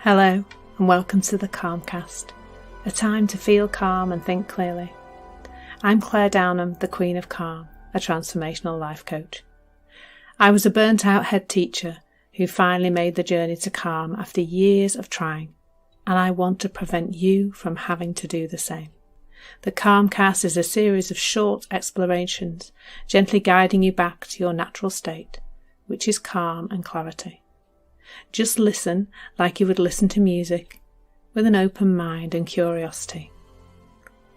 Hello and welcome to the Calmcast, a time to feel calm and think clearly. I'm Claire Downham, the Queen of Calm, a transformational life coach. I was a burnt out head teacher who finally made the journey to calm after years of trying, and I want to prevent you from having to do the same. The Calmcast is a series of short explorations, gently guiding you back to your natural state, which is calm and clarity. Just listen like you would listen to music, with an open mind and curiosity.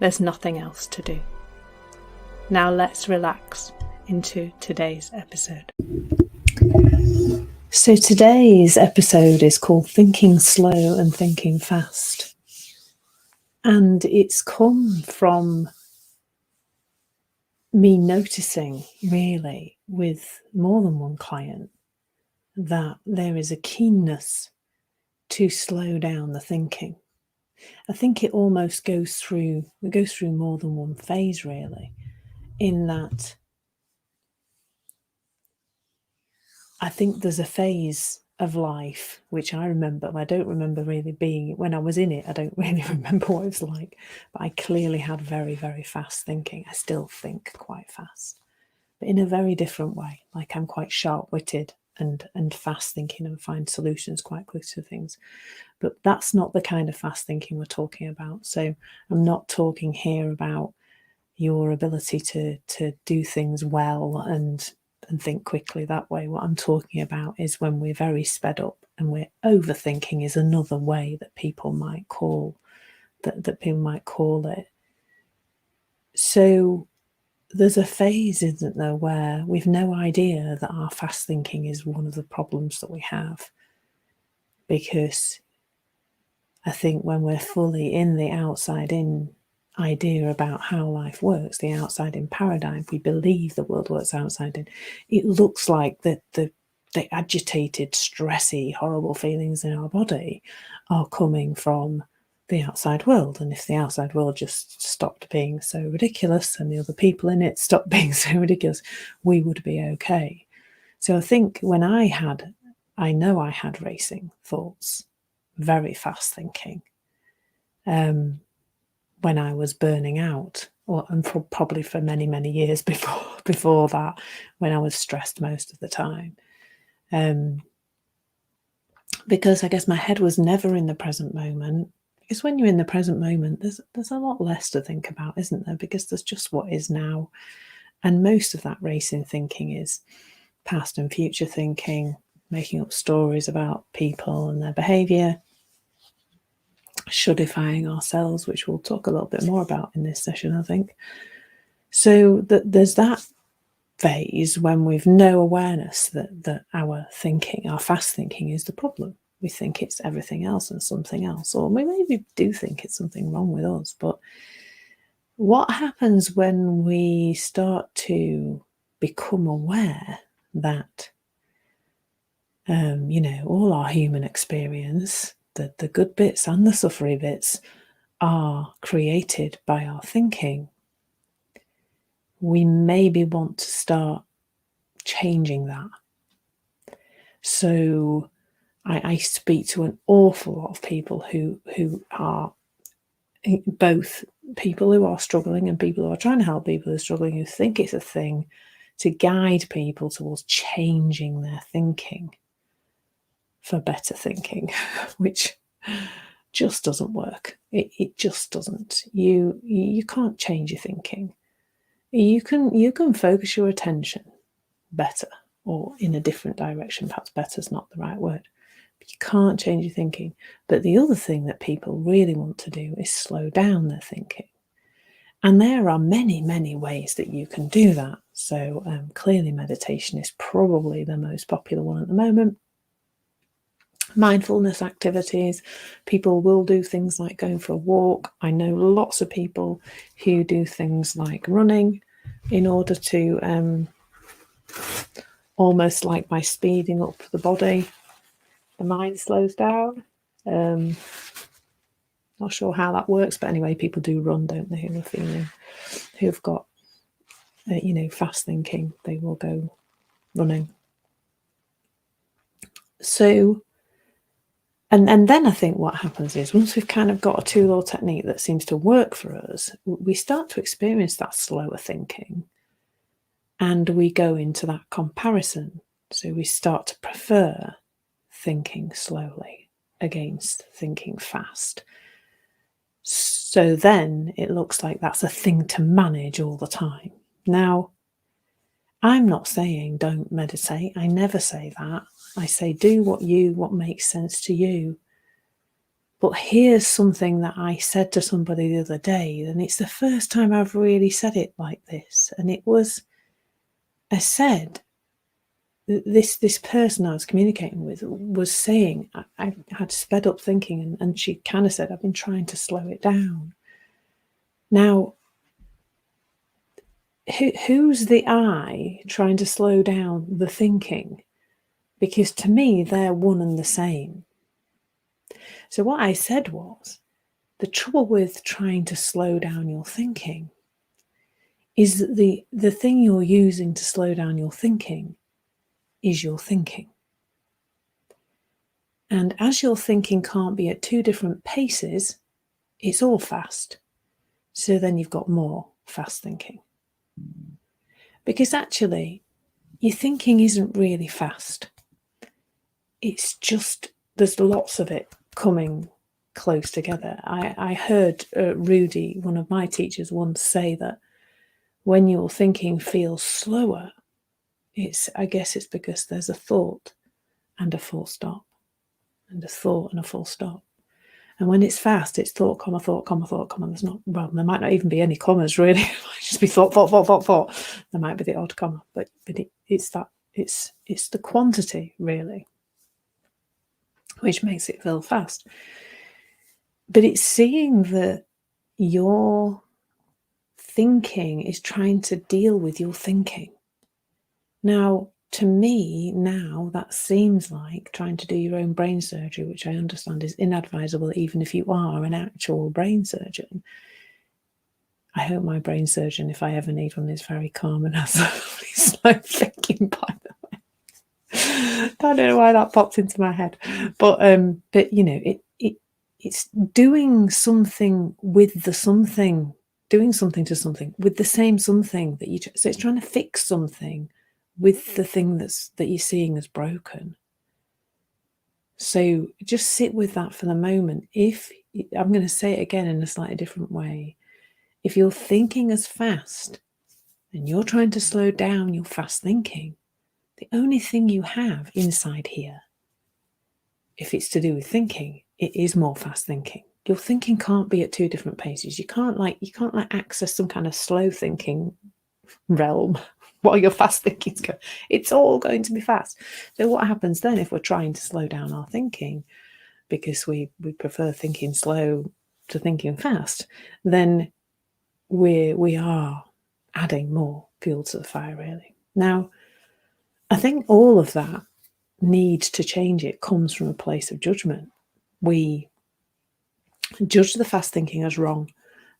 There's nothing else to do. Now let's relax into today's episode. So today's episode is called Thinking Slow and Thinking Fast. And it's come from me noticing, really, with more than one client, that there is a keenness to slow down the thinking. I think it almost goes through more than one phase, really, in that I think there's a phase of life which I remember. I don't remember really being, when I was in it, I don't really remember what it was like, but I clearly had very, very fast thinking. I still think quite fast, but in a very different way. Like I'm quite sharp-witted and fast thinking and find solutions quite quick to things. But that's not the kind of fast thinking we're talking about. So I'm not talking here about your ability to do things well and think quickly that way. What I'm talking about is when we're very sped up and we're overthinking, is another way that people might call it. So there's a phase, isn't there, where we've no idea that our fast thinking is one of the problems that we have. Because I think when we're fully in the outside in idea about how life works, the outside in paradigm, we believe the world works outside in, it looks like the agitated, stressy, horrible feelings in our body are coming from the outside world. And if the outside world just stopped being so ridiculous and the other people in it stopped being so ridiculous, we would be okay. So I think when I know I had racing thoughts, very fast thinking, when I was burning out, and probably for many, many years before that, when I was stressed most of the time. Because I guess my head was never in the present moment. Because when you're in the present moment, there's a lot less to think about, isn't there? Because there's just what is now. And most of that racing thinking is past and future thinking, making up stories about people and their behaviour, shudifying ourselves, which we'll talk a little bit more about in this session, I think. So there's that phase when we've no awareness that our thinking, our fast thinking, is the problem. We think it's everything else and something else, or we maybe do think it's something wrong with us. But what happens when we start to become aware that, all our human experience, the good bits and the suffery bits, are created by our thinking? We maybe want to start changing that. So I speak to an awful lot of people who are both people who are struggling and people who are trying to help people who are struggling, who think it's a thing to guide people towards changing their thinking for better thinking, which just doesn't work. It just doesn't. You can't change your thinking. You can focus your attention better, or in a different direction. Perhaps better is not the right word. But you can't change your thinking. But the other thing that people really want to do is slow down their thinking. And there are many, many ways that you can do that. So clearly meditation is probably the most popular one at the moment. Mindfulness activities. People will do things like going for a walk. I know lots of people who do things like running in order to almost like by speeding up the body, the mind slows down. Not sure how that works, but anyway, people do run, don't they, who've got fast thinking. They will go running. So And then I think what happens is once we've kind of got a tool or technique that seems to work for us, we start to experience that slower thinking and we go into that comparison. So we start to prefer thinking slowly against thinking fast. So then it looks like that's a thing to manage all the time. Now, I'm not saying don't meditate. I never say that. I say do what makes sense to you. But here's something that I said to somebody the other day, and it's the first time I've really said it like this. And it was, I said, this person I was communicating with was saying I had sped up thinking, and she kind of said, I've been trying to slow it down. Now, who's the I trying to slow down the thinking? Because to me, they're one and the same. So what I said was, the trouble with trying to slow down your thinking is that the thing you're using to slow down your thinking is your thinking. And as your thinking can't be at two different paces, it's all fast. So then you've got more fast thinking. Because actually, your thinking isn't really fast. It's just, there's lots of it coming close together. I heard Rudy, one of my teachers, once say that when your thinking feels slower, I guess it's because there's a thought and a full stop, and a thought and a full stop. And when it's fast, it's thought, comma, thought, comma, thought, comma. There's not, well, there might not even be any commas really. It might just be thought, thought, thought, thought, thought. There might be the odd comma, but it's the quantity really, which makes it feel fast. But it's seeing that your thinking is trying to deal with your thinking. Now, to me, now that seems like trying to do your own brain surgery, which I understand is inadvisable even if you are an actual brain surgeon. I hope my brain surgeon, if I ever need one, is very calm and has lovely slow thinking, by the way. I don't know why that popped into my head. But you know, it's doing something with the something, doing something to something with the same something that you, so it's trying to fix something with the thing that you're seeing as broken. So just sit with that for the moment. If I'm going to say it again in a slightly different way, if you're thinking as fast and you're trying to slow down your fast thinking, the only thing you have inside here, if it's to do with thinking, it is more fast thinking. Your thinking can't be at two different paces. You can't access some kind of slow thinking realm while your fast thinking's going. It's all going to be fast. So what happens then if we're trying to slow down our thinking because we prefer thinking slow to thinking fast, then we are adding more fuel to the fire, really. Now, I think all of that need to change. It comes from a place of judgment. We judge the fast thinking as wrong,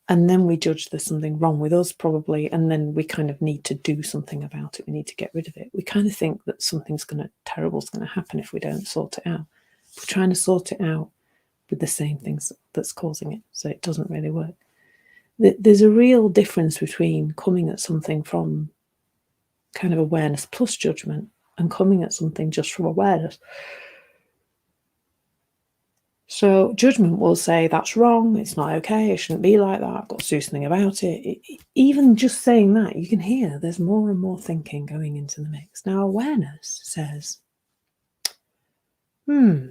and then we judge there's something wrong with us probably, and then we kind of need to do something about it. We need to get rid of it. We kind of think that something's terrible's going to happen if we don't sort it out. We're trying to sort it out with the same things that's causing it, so it doesn't really work. There's a real difference between coming at something from kind of awareness plus judgment and coming at something just from awareness. So judgment will say that's wrong, it's not okay, it shouldn't be like that, I've got to do something about it. Even just saying that, you can hear there's more and more thinking going into the mix. Now awareness says, I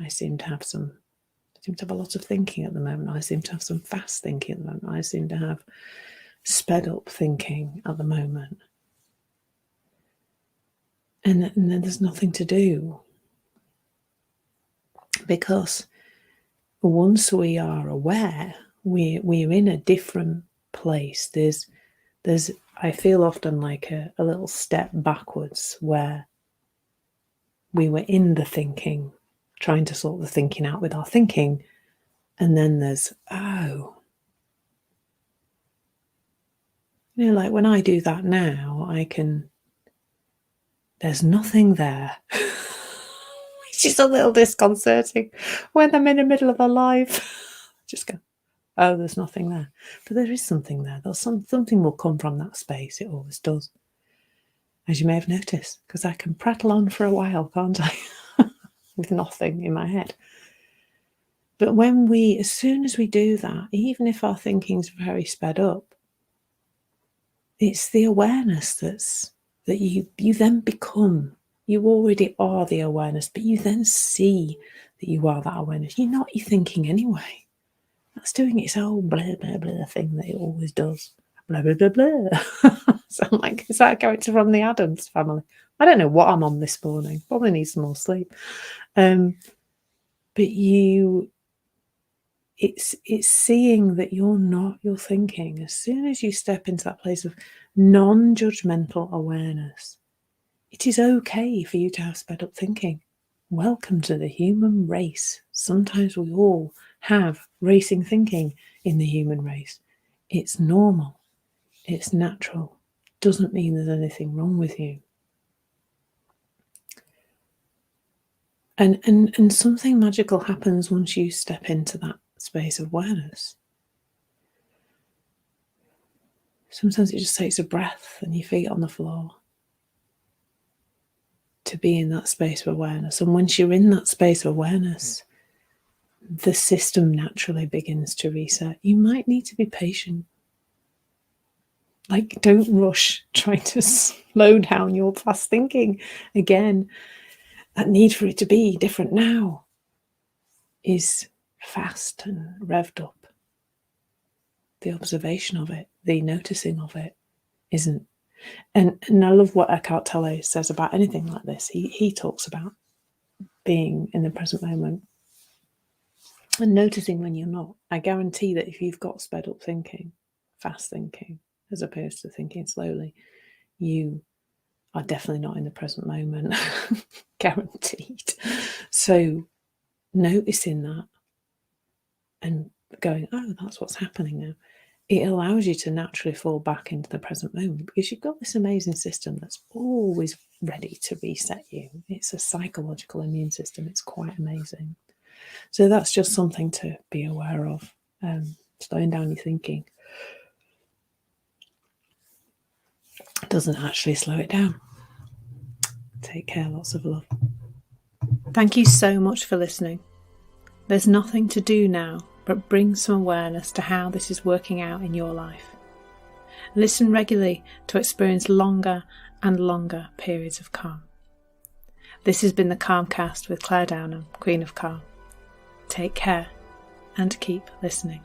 seem to have a lot of thinking at the moment. I seem to have some fast thinking at the moment. I seem to have sped up thinking at the moment. And then there's nothing to do. Because once we are aware, we're in a different place. There's I feel often like a little step backwards where we were in the thinking, trying to sort the thinking out with our thinking, and then there's, like when I do that now, there's nothing there. It's just a little disconcerting when I'm in the middle of a live. Just go, oh, there's nothing there. But there is something there. Something will come from that space. It always does. As you may have noticed, because I can prattle on for a while, can't I? With nothing in my head. But as soon as we do that, even if our thinking's very sped up, it's the awareness that you then become. You already are the awareness, but you then see that you are that awareness. You're not your thinking anyway. That's doing its old blah, blah, blah thing that it always does. Blah, blah, blah, blah. Sound like, is that a character from the Addams Family? I don't know what I'm on this morning. Probably need some more sleep. But it's seeing that you're not your thinking. As soon as you step into that place of non-judgmental awareness, it is okay for you to have sped up thinking. Welcome to the human race. Sometimes we all have racing thinking in the human race. It's normal. It's natural. Doesn't mean there's anything wrong with you. And something magical happens once you step into that space of awareness. Sometimes it just takes a breath and your feet on the floor to be in that space of awareness. And once you're in that space of awareness, the system naturally begins to reset. You might need to be patient. Like, don't rush trying to slow down your fast thinking. Again, that need for it to be different now is fast and revved up. The observation of it, the noticing of it isn't. And I love what Eckhart Tolle says about anything like this. He talks about being in the present moment and noticing when you're not. I guarantee that if you've got sped up thinking, fast thinking, as opposed to thinking slowly, you are definitely not in the present moment. Guaranteed. So noticing that and going, oh, that's what's happening now. It allows you to naturally fall back into the present moment because you've got this amazing system that's always ready to reset you. It's a psychological immune system. It's quite amazing. So that's just something to be aware of. Slowing down your thinking doesn't actually slow it down. Take care. Lots of love. Thank you so much for listening. There's nothing to do now but bring some awareness to how this is working out in your life. Listen regularly to experience longer and longer periods of calm. This has been the Calmcast with Claire Downham, Queen of Calm. Take care and keep listening.